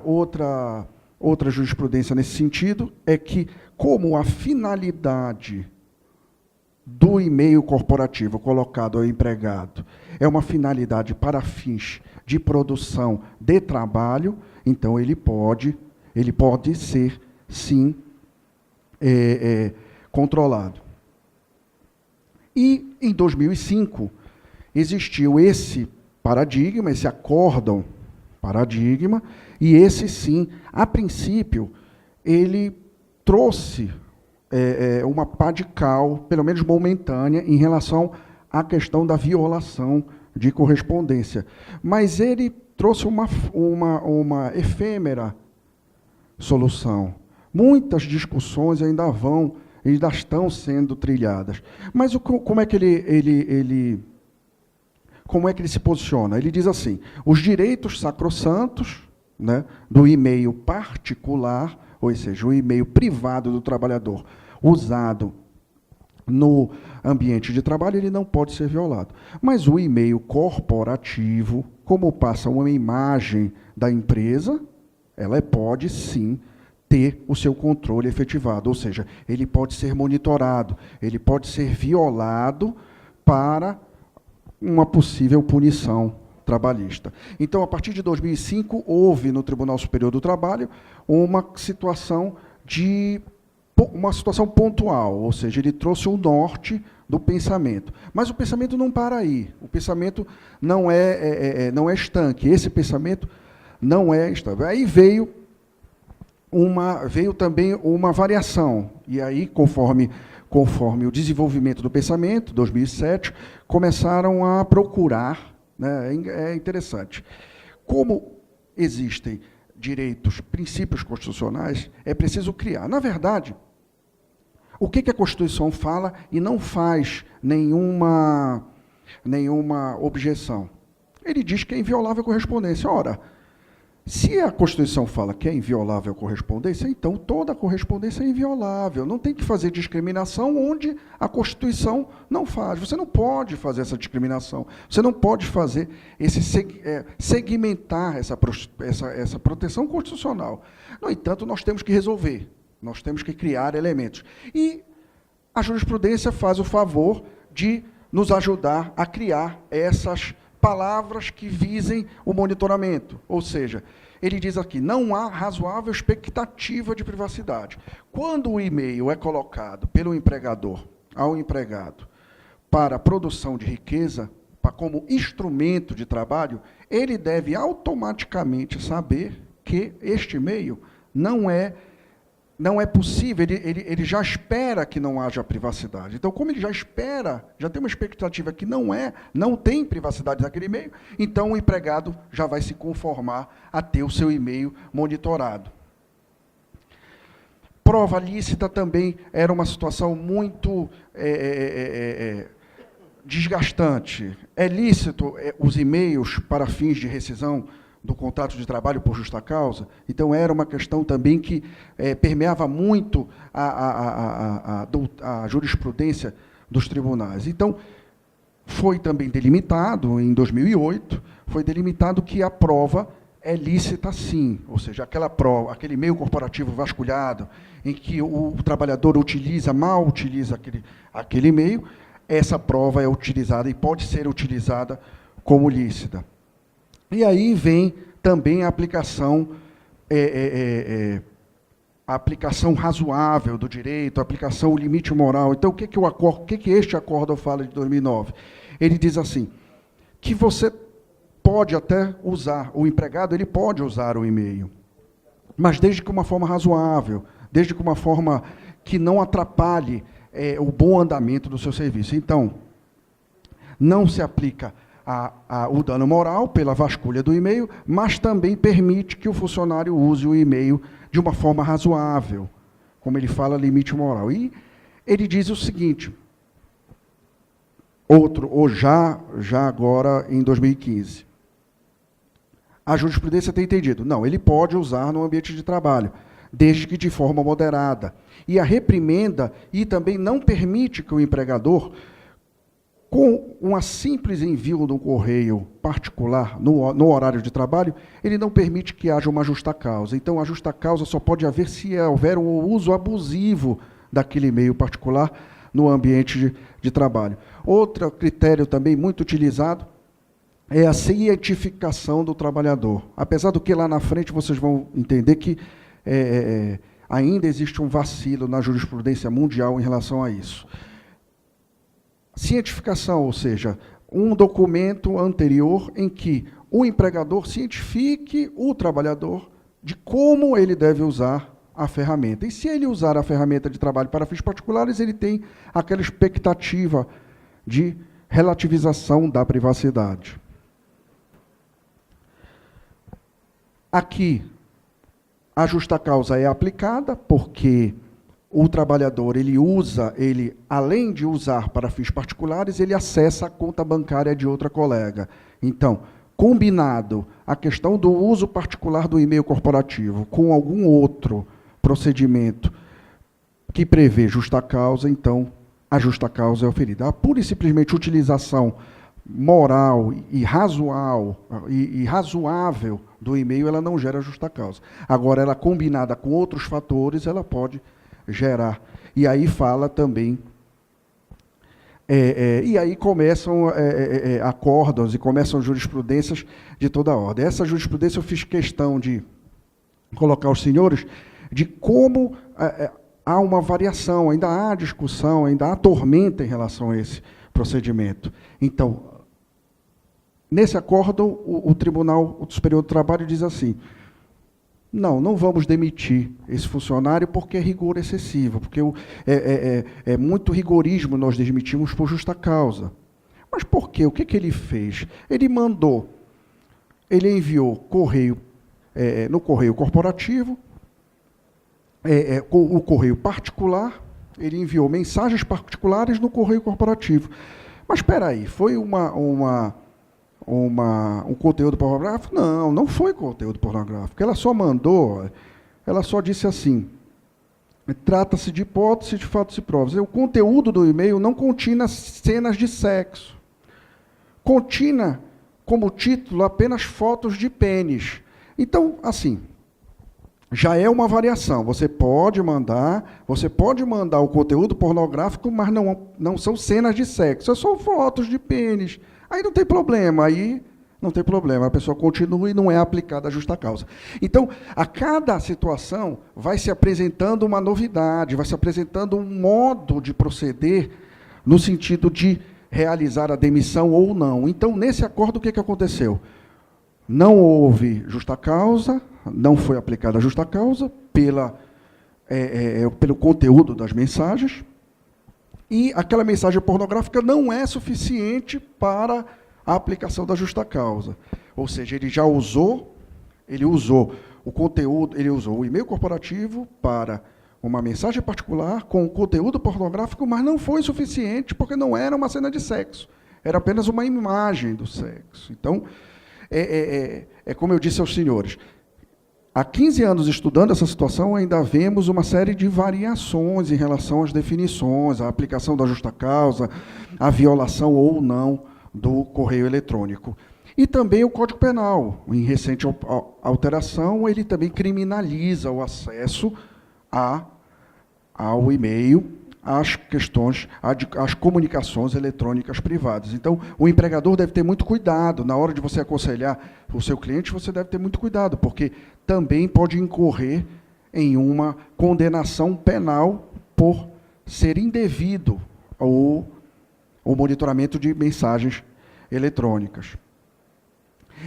jurisprudência nesse sentido é que, como a finalidade do e-mail corporativo colocado ao empregado é uma finalidade para fins de produção de trabalho, então ele pode ser, sim, controlado. E, em 2005, existiu esse paradigma, esse acórdão paradigma, e esse, sim, a princípio, ele trouxe uma pá de cal, pelo menos momentânea, em relação à questão da violação de correspondência. Mas ele trouxe uma efêmera solução. Muitas discussões ainda estão sendo trilhadas. Mas como é que ele se posiciona? Ele diz assim, os direitos sacrossantos, né, do e-mail particular, ou seja, o e-mail privado do trabalhador, usado no ambiente de trabalho, ele não pode ser violado. Mas o e-mail corporativo, como passa uma imagem da empresa, ela pode, sim, ter o seu controle efetivado, ou seja, ele pode ser monitorado, ele pode ser violado para uma possível punição trabalhista. Então, a partir de 2005, houve no Tribunal Superior do Trabalho uma situação pontual, ou seja, ele trouxe o norte do pensamento. Mas o pensamento não para aí. O pensamento não é estanque. Esse pensamento não é estável. Aí veio também uma variação. E aí, conforme o desenvolvimento do pensamento, 2007, começaram a procurar, né, é interessante, como existem direitos, princípios constitucionais, é preciso criar. Na verdade, o que a Constituição fala e não faz nenhuma objeção? Ele diz que é inviolável a correspondência. Ora, se a Constituição fala que é inviolável a correspondência, então toda a correspondência é inviolável. Não tem que fazer discriminação onde a Constituição não faz. Você não pode fazer essa discriminação. Você não pode fazer segmentar essa proteção constitucional. No entanto, nós temos que resolver. Nós temos que criar elementos. E a jurisprudência faz o favor de nos ajudar a criar essas palavras que visem o monitoramento. Ou seja, ele diz aqui, não há razoável expectativa de privacidade. Quando o e-mail é colocado pelo empregador ao empregado para a produção de riqueza, como instrumento de trabalho, ele deve automaticamente saber que este e-mail não é possível, ele já espera que não haja privacidade. Então, como ele já espera, já tem uma expectativa que não tem privacidade naquele e-mail, então o empregado já vai se conformar a ter o seu e-mail monitorado. Prova lícita também era uma situação muito desgastante. É lícito os e-mails para fins de rescisão do contrato de trabalho por justa causa? Então, era uma questão também que permeava muito a jurisprudência dos tribunais. Então, foi também delimitado, em 2008, foi delimitado que a prova é lícita sim, ou seja, aquela prova, aquele e-mail corporativo vasculhado, em que o trabalhador mal utiliza aquele e-mail, essa prova é utilizada e pode ser utilizada como lícita. E aí vem também a aplicação razoável do direito, a aplicação limite moral. Então, o que este acórdão fala de 2009? Ele diz assim, que você pode até usar, o empregado ele pode usar o e-mail, mas desde que uma forma razoável, desde que uma forma que não atrapalhe o bom andamento do seu serviço. Então, não se aplica o dano moral pela vasculha do e-mail, mas também permite que o funcionário use o e-mail de uma forma razoável, como ele fala, limite moral. E ele diz o seguinte, já agora em 2015, a jurisprudência tem entendido, não, ele pode usar no ambiente de trabalho, desde que de forma moderada. E a reprimenda e também não permite que o empregador, com um simples envio do correio particular no horário de trabalho, ele não permite que haja uma justa causa. Então, a justa causa só pode haver se houver um uso abusivo daquele e-mail particular no ambiente de trabalho. Outro critério também muito utilizado é a cientificação do trabalhador. Apesar do que lá na frente vocês vão entender que ainda existe um vacilo na jurisprudência mundial em relação a isso. Cientificação, ou seja, um documento anterior em que o empregador cientifique o trabalhador de como ele deve usar a ferramenta. E se ele usar a ferramenta de trabalho para fins particulares, ele tem aquela expectativa de relativização da privacidade. Aqui, a justa causa é aplicada porque o trabalhador, além de usar para fins particulares, ele acessa a conta bancária de outra colega. Então, combinado a questão do uso particular do e-mail corporativo com algum outro procedimento que prevê justa causa, então, a justa causa é oferida. A pura e simplesmente utilização moral e razoável do e-mail, ela não gera justa causa. Agora, ela combinada com outros fatores, ela pode gerar. E aí fala também, e aí começam acórdãos e começam jurisprudências de toda a ordem. Essa jurisprudência eu fiz questão de colocar aos senhores de como há uma variação, ainda há discussão, ainda há tormenta em relação a esse procedimento. Então, nesse acórdão, o Tribunal Superior do Trabalho diz assim, não vamos demitir esse funcionário porque é rigor excessivo, porque é muito rigorismo nós demitimos por justa causa. Mas por quê? O que ele fez? Ele enviou no correio corporativo, o correio particular, ele enviou mensagens particulares no correio corporativo. Mas espera aí, foi um conteúdo pornográfico? Não foi conteúdo pornográfico. Ela só disse assim, trata-se de hipótese de fatos e provas. O conteúdo do e-mail não continha cenas de sexo. Continha, como título, apenas fotos de pênis. Então, assim, já é uma variação. Você pode mandar o conteúdo pornográfico, mas não são cenas de sexo, são fotos de pênis. Aí não tem problema, a pessoa continua e não é aplicada a justa causa. Então, a cada situação vai se apresentando uma novidade, vai se apresentando um modo de proceder no sentido de realizar a demissão ou não. Então, nesse acordo, o que aconteceu? Não houve justa causa, não foi aplicada a justa causa pelo conteúdo das mensagens, e aquela mensagem pornográfica não é suficiente para a aplicação da justa causa. Ou seja, ele usou o conteúdo, ele usou o e-mail corporativo para uma mensagem particular com conteúdo pornográfico, mas não foi suficiente porque não era uma cena de sexo, era apenas uma imagem do sexo. Então, como eu disse aos senhores, há 15 anos estudando essa situação, ainda vemos uma série de variações em relação às definições, a aplicação da justa causa, a violação ou não do correio eletrônico. E também o Código Penal, em recente alteração, ele também criminaliza o acesso ao e-mail, às questões, às comunicações eletrônicas privadas. Então, o empregador deve ter muito cuidado. Na hora de você aconselhar o seu cliente, você deve ter muito cuidado, porque também pode incorrer em uma condenação penal por ser indevido o monitoramento de mensagens eletrônicas.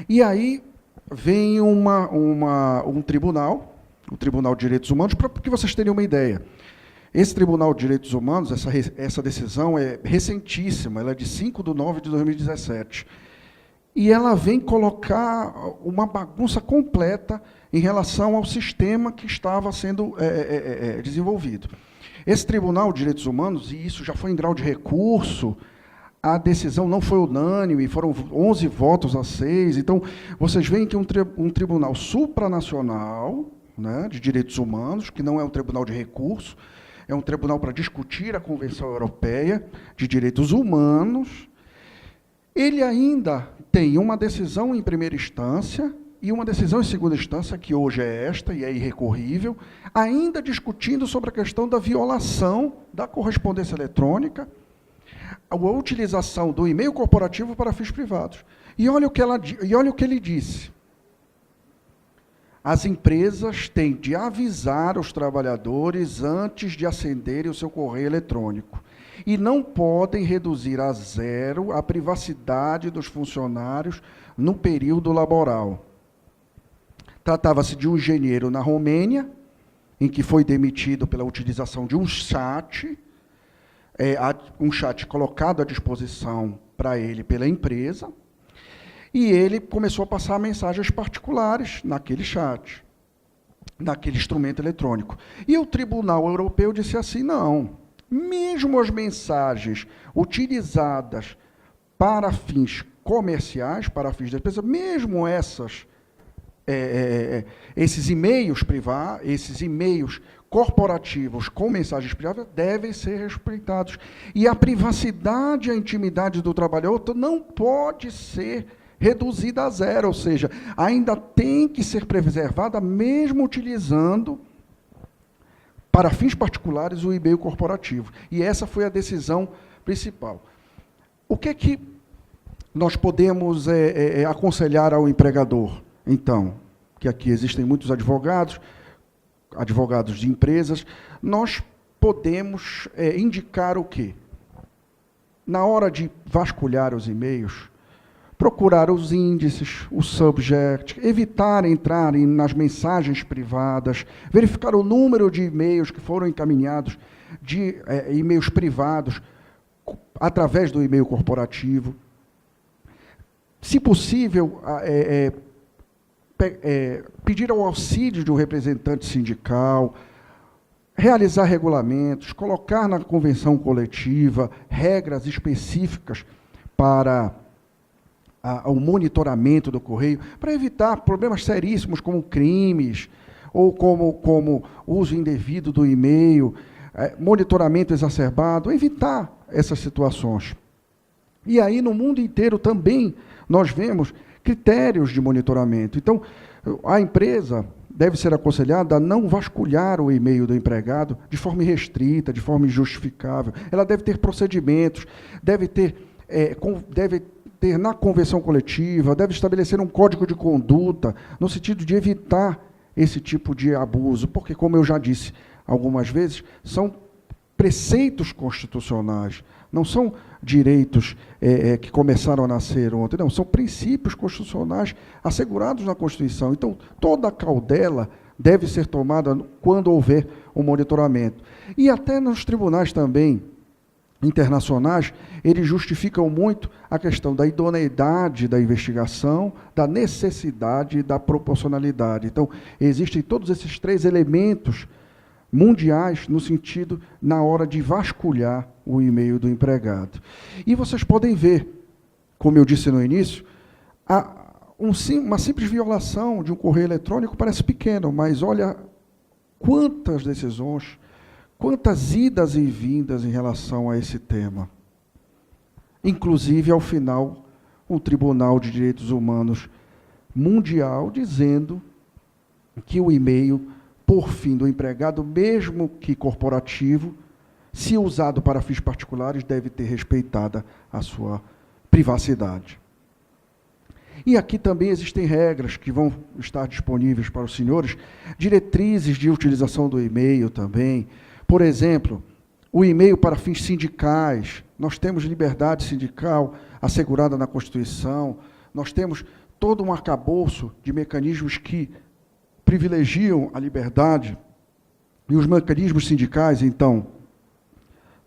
E aí vem um tribunal, o Tribunal de Direitos Humanos, para que vocês tenham uma ideia. Esse Tribunal de Direitos Humanos, essa decisão é recentíssima, ela é de 5 de 9 de 2017. E ela vem colocar uma bagunça completa em relação ao sistema que estava sendo desenvolvido. Esse Tribunal de Direitos Humanos, e isso já foi em grau de recurso, a decisão não foi unânime, foram 11 votos a 6. Então, vocês veem que um tribunal supranacional, né, de direitos humanos, que não é um tribunal de recurso, é um tribunal para discutir a Convenção Europeia de Direitos Humanos, ele ainda tem uma decisão em primeira instância e uma decisão em segunda instância, que hoje é esta e é irrecorrível, ainda discutindo sobre a questão da violação da correspondência eletrônica, a utilização do e-mail corporativo para fins privados. E olha o que ele disse. As empresas têm de avisar os trabalhadores antes de acenderem o seu correio eletrônico e não podem reduzir a zero a privacidade dos funcionários no período laboral. Tratava-se de um engenheiro na Romênia, em que foi demitido pela utilização de um chat colocado à disposição para ele pela empresa, e ele começou a passar mensagens particulares naquele chat, naquele instrumento eletrônico. E o Tribunal Europeu disse assim, não, mesmo as mensagens utilizadas para fins comerciais, para fins de empresa, mesmo esses e-mails privados, esses e-mails corporativos com mensagens privadas devem ser respeitados. E a privacidade e a intimidade do trabalhador não pode ser reduzida a zero, ou seja, ainda tem que ser preservada mesmo utilizando para fins particulares o e-mail corporativo. E essa foi a decisão principal. O que é que nós podemos aconselhar ao empregador? Então, que aqui existem muitos advogados de empresas, nós podemos indicar o quê? Na hora de vasculhar os e-mails, procurar os índices, o subject, evitar entrar nas mensagens privadas, verificar o número de e-mails que foram encaminhados, de e-mails privados, através do e-mail corporativo. Se possível, pedir ao auxílio de um representante sindical, realizar regulamentos, colocar na convenção coletiva regras específicas para o monitoramento do correio, para evitar problemas seríssimos como crimes, ou como uso indevido do e-mail, monitoramento exacerbado, evitar essas situações. E aí, no mundo inteiro também, nós vemos critérios de monitoramento. Então, a empresa deve ser aconselhada a não vasculhar o e-mail do empregado de forma irrestrita, de forma injustificável. Ela deve ter procedimentos, deve ter na convenção coletiva, deve estabelecer um código de conduta, no sentido de evitar esse tipo de abuso, porque, como eu já disse algumas vezes, são preceitos constitucionais, não são direitos que começaram a nascer ontem, não, são princípios constitucionais assegurados na Constituição. Então, toda a cautela deve ser tomada quando houver um monitoramento. E até nos tribunais também internacionais, eles justificam muito a questão da idoneidade da investigação, da necessidade e da proporcionalidade. Então, existem todos esses três elementos mundiais no sentido, na hora de vasculhar o e-mail do empregado. E vocês podem ver, como eu disse no início, uma simples violação de um correio eletrônico parece pequeno, mas olha quantas decisões, quantas idas e vindas em relação a esse tema. Inclusive, ao final, o Tribunal de Direitos Humanos Mundial dizendo que o e-mail, por fim do empregado, mesmo que corporativo, se usado para fins particulares, deve ter respeitada a sua privacidade. E aqui também existem regras que vão estar disponíveis para os senhores, diretrizes de utilização do e-mail também. Por exemplo, o e-mail para fins sindicais. Nós temos liberdade sindical assegurada na Constituição, nós temos todo um arcabouço de mecanismos que privilegiam a liberdade e os mecanismos sindicais, então,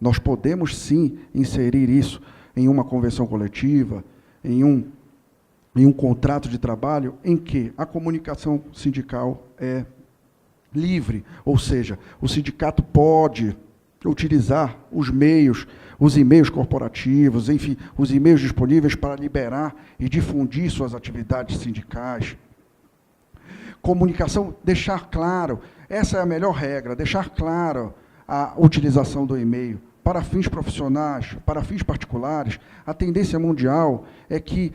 nós podemos sim inserir isso em uma convenção coletiva, em um contrato de trabalho em que a comunicação sindical é livre, ou seja, o sindicato pode utilizar os e-mails corporativos, enfim, os e-mails disponíveis para liberar e difundir suas atividades sindicais. Comunicação, deixar claro, essa é a melhor regra, deixar claro a utilização do e-mail para fins profissionais, para fins particulares. A tendência mundial é que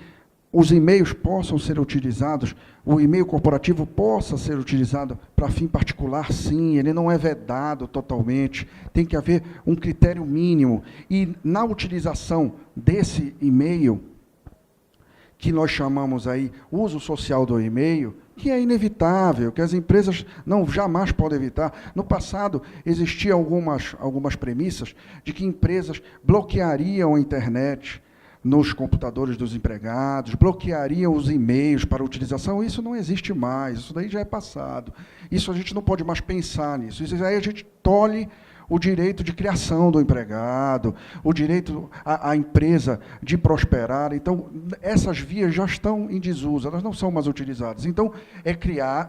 os e-mails possam ser utilizados, o e-mail corporativo possa ser utilizado para fim particular, sim, ele não é vedado totalmente, tem que haver um critério mínimo. E na utilização desse e-mail, que nós chamamos aí uso social do e-mail, que é inevitável, que as empresas jamais podem evitar. No passado, existiam algumas premissas de que empresas bloqueariam a internet nos computadores dos empregados, bloqueariam os e-mails para utilização. Isso não existe mais, isso daí já é passado. Isso a gente não pode mais pensar nisso. Isso aí a gente tolhe o direito de criação do empregado, o direito à empresa de prosperar. Então, essas vias já estão em desuso, elas não são mais utilizadas. Então,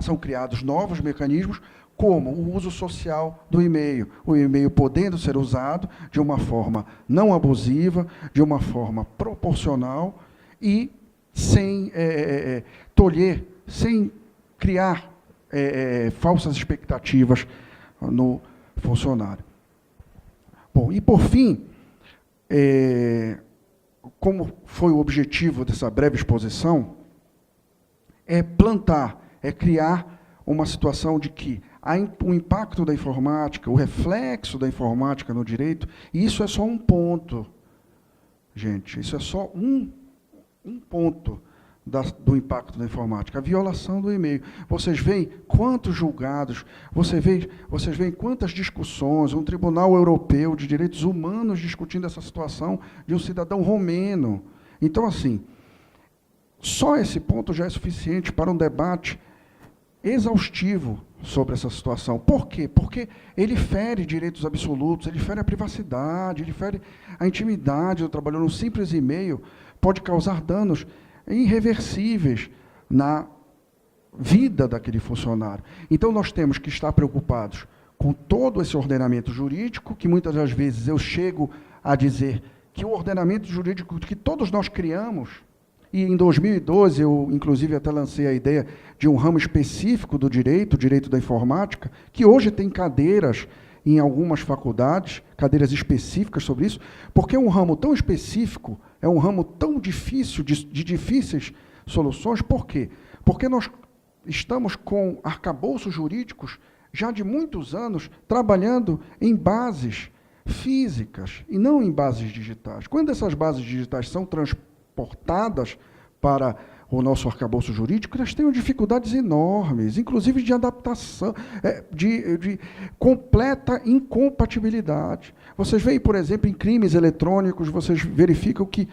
são criados novos mecanismos, como o uso social do e-mail. O e-mail podendo ser usado de uma forma não abusiva, de uma forma proporcional e sem tolher, sem criar falsas expectativas no funcionário. Bom, e por fim, como foi o objetivo dessa breve exposição, é plantar, é criar uma situação de que o impacto da informática, o reflexo da informática no direito, e isso é só um ponto, gente, isso é só um ponto do impacto da informática, a violação do e-mail. Vocês veem quantos julgados, vocês veem quantas discussões, um Tribunal Europeu de Direitos Humanos discutindo essa situação de um cidadão romeno. Então, assim, só esse ponto já é suficiente para um debate exaustivo sobre essa situação. Por quê? Porque ele fere direitos absolutos, ele fere a privacidade, ele fere a intimidade do trabalhador. Um simples e-mail pode causar danos irreversíveis na vida daquele funcionário. Então, nós temos que estar preocupados com todo esse ordenamento jurídico, que muitas das vezes eu chego a dizer que o ordenamento jurídico que todos nós criamos, e em 2012 eu, inclusive, até lancei a ideia de um ramo específico do direito, o direito da informática, que hoje tem cadeiras em algumas faculdades, cadeiras específicas sobre isso, porque é um ramo tão específico, é um ramo tão difícil, de difíceis soluções. Por quê? Porque nós estamos com arcabouços jurídicos já de muitos anos trabalhando em bases físicas e não em bases digitais. Quando essas bases digitais são transportadas para o nosso arcabouço jurídico, elas têm dificuldades enormes, inclusive de adaptação, de completa incompatibilidade. Vocês veem, por exemplo, em crimes eletrônicos, vocês verificam que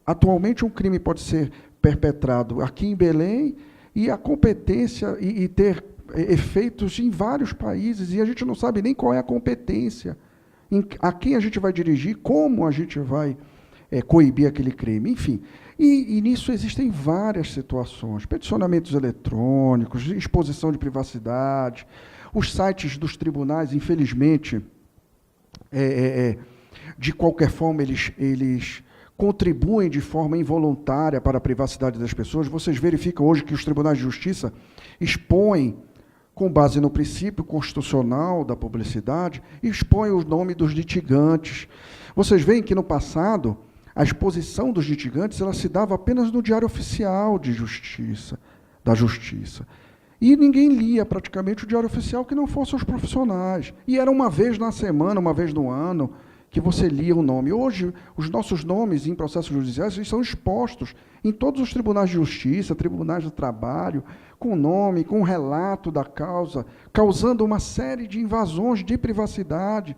atualmente um crime pode ser perpetrado aqui em Belém e a competência e ter efeitos em vários países, e a gente não sabe nem qual é a competência, a quem a gente vai dirigir, como a gente vai coibir aquele crime, enfim. E nisso existem várias situações, peticionamentos eletrônicos, exposição de privacidade, os sites dos tribunais, infelizmente, de qualquer forma, eles contribuem de forma involuntária para a privacidade das pessoas. Vocês verificam hoje que os tribunais de justiça expõem, com base no princípio constitucional da publicidade, expõem o nome dos litigantes. Vocês veem que, no passado, a exposição dos litigantes ela se dava apenas no Diário Oficial da Justiça. E ninguém lia praticamente o Diário Oficial que não fossem os profissionais. E era uma vez na semana, uma vez no ano, que você lia o nome. Hoje, os nossos nomes em processos judiciais são expostos em todos os tribunais de justiça, tribunais do trabalho, com nome, com relato da causa, causando uma série de invasões de privacidade.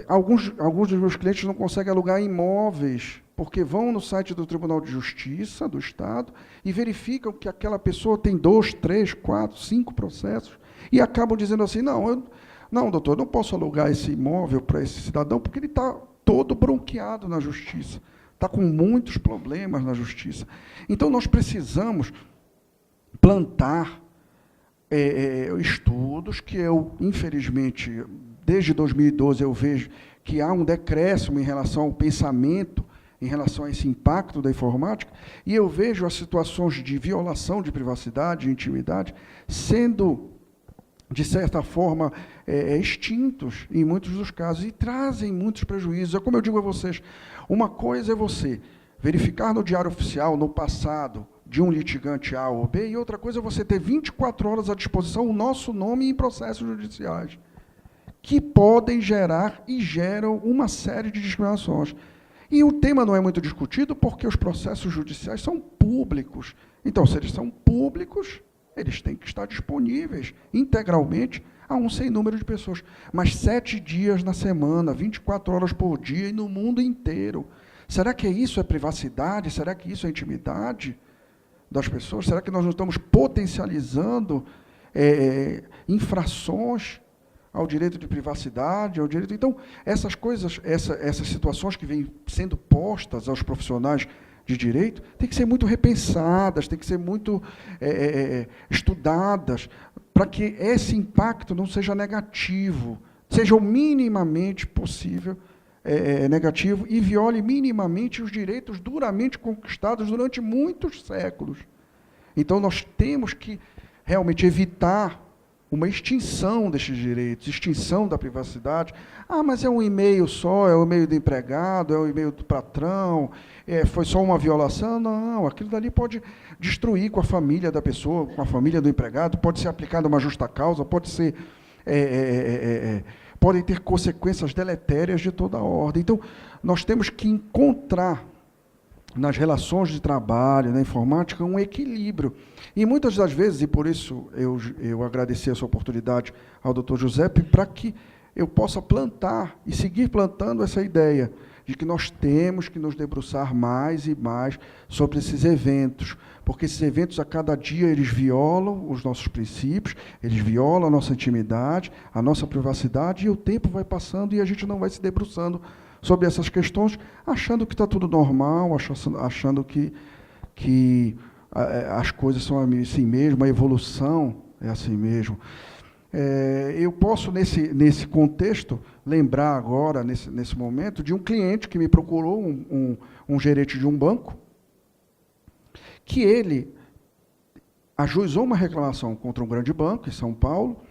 Alguns dos meus clientes não conseguem alugar imóveis, porque vão no site do Tribunal de Justiça do Estado e verificam que aquela pessoa tem 2, 3, 4, 5 processos e acabam dizendo assim, não, doutor, eu não posso alugar esse imóvel para esse cidadão porque ele está todo bronqueado na Justiça, está com muitos problemas na Justiça. Então, nós precisamos plantar estudos que eu, infelizmente, desde 2012 eu vejo que há um decréscimo em relação ao pensamento, em relação a esse impacto da informática, e eu vejo as situações de violação de privacidade, de intimidade, sendo, de certa forma, extintos em muitos dos casos, e trazem muitos prejuízos. É como eu digo a vocês, uma coisa é você verificar no Diário Oficial, no passado, de um litigante A ou B, e outra coisa é você ter 24 horas à disposição o nosso nome em processos judiciais, que podem gerar e geram uma série de discriminações. E o tema não é muito discutido porque os processos judiciais são públicos. Então, se eles são públicos, eles têm que estar disponíveis integralmente a um sem número de pessoas. Mas 7 dias na semana, 24 horas por dia e no mundo inteiro. Será que isso é privacidade? Será que isso é intimidade das pessoas? Será que nós não estamos potencializando infrações ao direito de privacidade, ao direito... Então, essas coisas, essas situações que vêm sendo postas aos profissionais de direito, têm que ser muito repensadas, têm que ser muito estudadas, para que esse impacto não seja negativo, seja o minimamente possível negativo e viole minimamente os direitos duramente conquistados durante muitos séculos. Então, nós temos que realmente evitar uma extinção destes direitos, extinção da privacidade. Mas é um e-mail só, é o e-mail do empregado, é o e-mail do patrão, foi só uma violação. Não, aquilo dali pode destruir com a família da pessoa, com a família do empregado, pode ser aplicado a uma justa causa, pode ser... podem ter consequências deletérias de toda a ordem. Então, nós temos que encontrar nas relações de trabalho, na informática, um equilíbrio. E muitas das vezes, e por isso eu agradeci essa oportunidade ao Dr. Giuseppe, para que eu possa plantar e seguir plantando essa ideia de que nós temos que nos debruçar mais e mais sobre esses eventos, porque esses eventos, a cada dia, eles violam os nossos princípios, eles violam a nossa intimidade, a nossa privacidade, e o tempo vai passando e a gente não vai se debruçando sobre essas questões, achando que está tudo normal, achando que as coisas são assim mesmo, a evolução é assim mesmo. Eu posso, nesse contexto, lembrar agora, nesse momento, de um cliente que me procurou, um gerente de um banco, que ele ajuizou uma reclamação contra um grande banco em São Paulo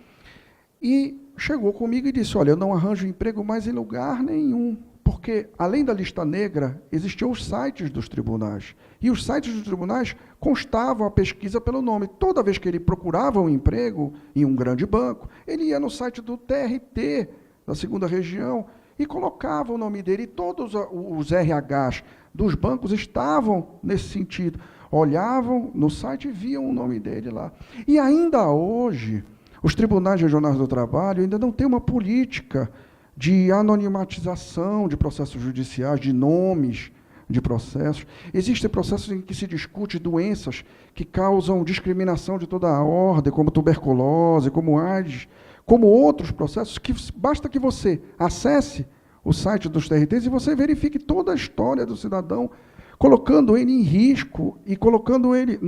e chegou comigo e disse, olha, eu não arranjo emprego mais em lugar nenhum, porque, além da lista negra, existiam os sites dos tribunais. E os sites dos tribunais constavam a pesquisa pelo nome. Toda vez que ele procurava um emprego em um grande banco, ele ia no site do TRT, da 2ª Região, e colocava o nome dele. E todos os RHs dos bancos estavam nesse sentido. Olhavam no site e viam o nome dele lá. E ainda hoje, os tribunais regionais do trabalho ainda não têm uma política de anonimização de processos judiciais, de nomes de processos. Existem processos em que se discute doenças que causam discriminação de toda a ordem, como tuberculose, como AIDS, como outros processos, que basta que você acesse o site dos TRTs e você verifique toda a história do cidadão, colocando ele em risco e colocando ele,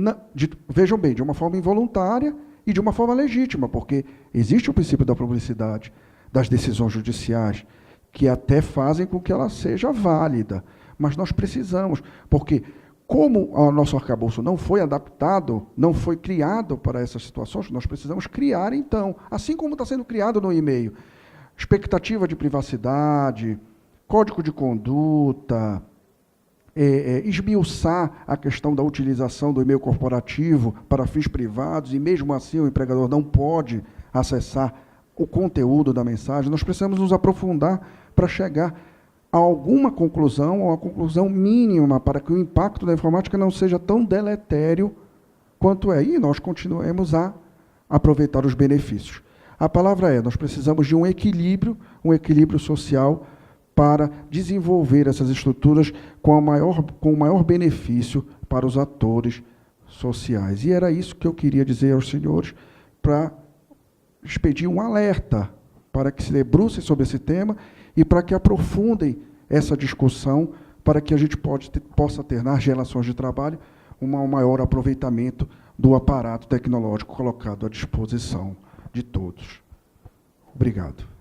vejam bem, de uma forma involuntária e de uma forma legítima, porque existe o princípio da publicidade das decisões judiciais, que até fazem com que ela seja válida. mas nós precisamos, porque como o nosso arcabouço não foi adaptado, não foi criado para essas situações, nós precisamos criar, então, assim como está sendo criado no e-mail, expectativa de privacidade, código de conduta, esmiuçar a questão da utilização do e-mail corporativo para fins privados, e mesmo assim o empregador não pode acessar o conteúdo da mensagem. Nós precisamos nos aprofundar para chegar a alguma conclusão, ou a conclusão mínima, para que o impacto da informática não seja tão deletério quanto é, e nós continuemos a aproveitar os benefícios. A palavra é, nós precisamos de um equilíbrio social, para desenvolver essas estruturas com o maior benefício para os atores sociais. E era isso que eu queria dizer aos senhores, para expedir um alerta, para que se debrucem sobre esse tema e para que aprofundem essa discussão, para que a gente possa ter nas relações de trabalho um maior aproveitamento do aparato tecnológico colocado à disposição de todos. Obrigado.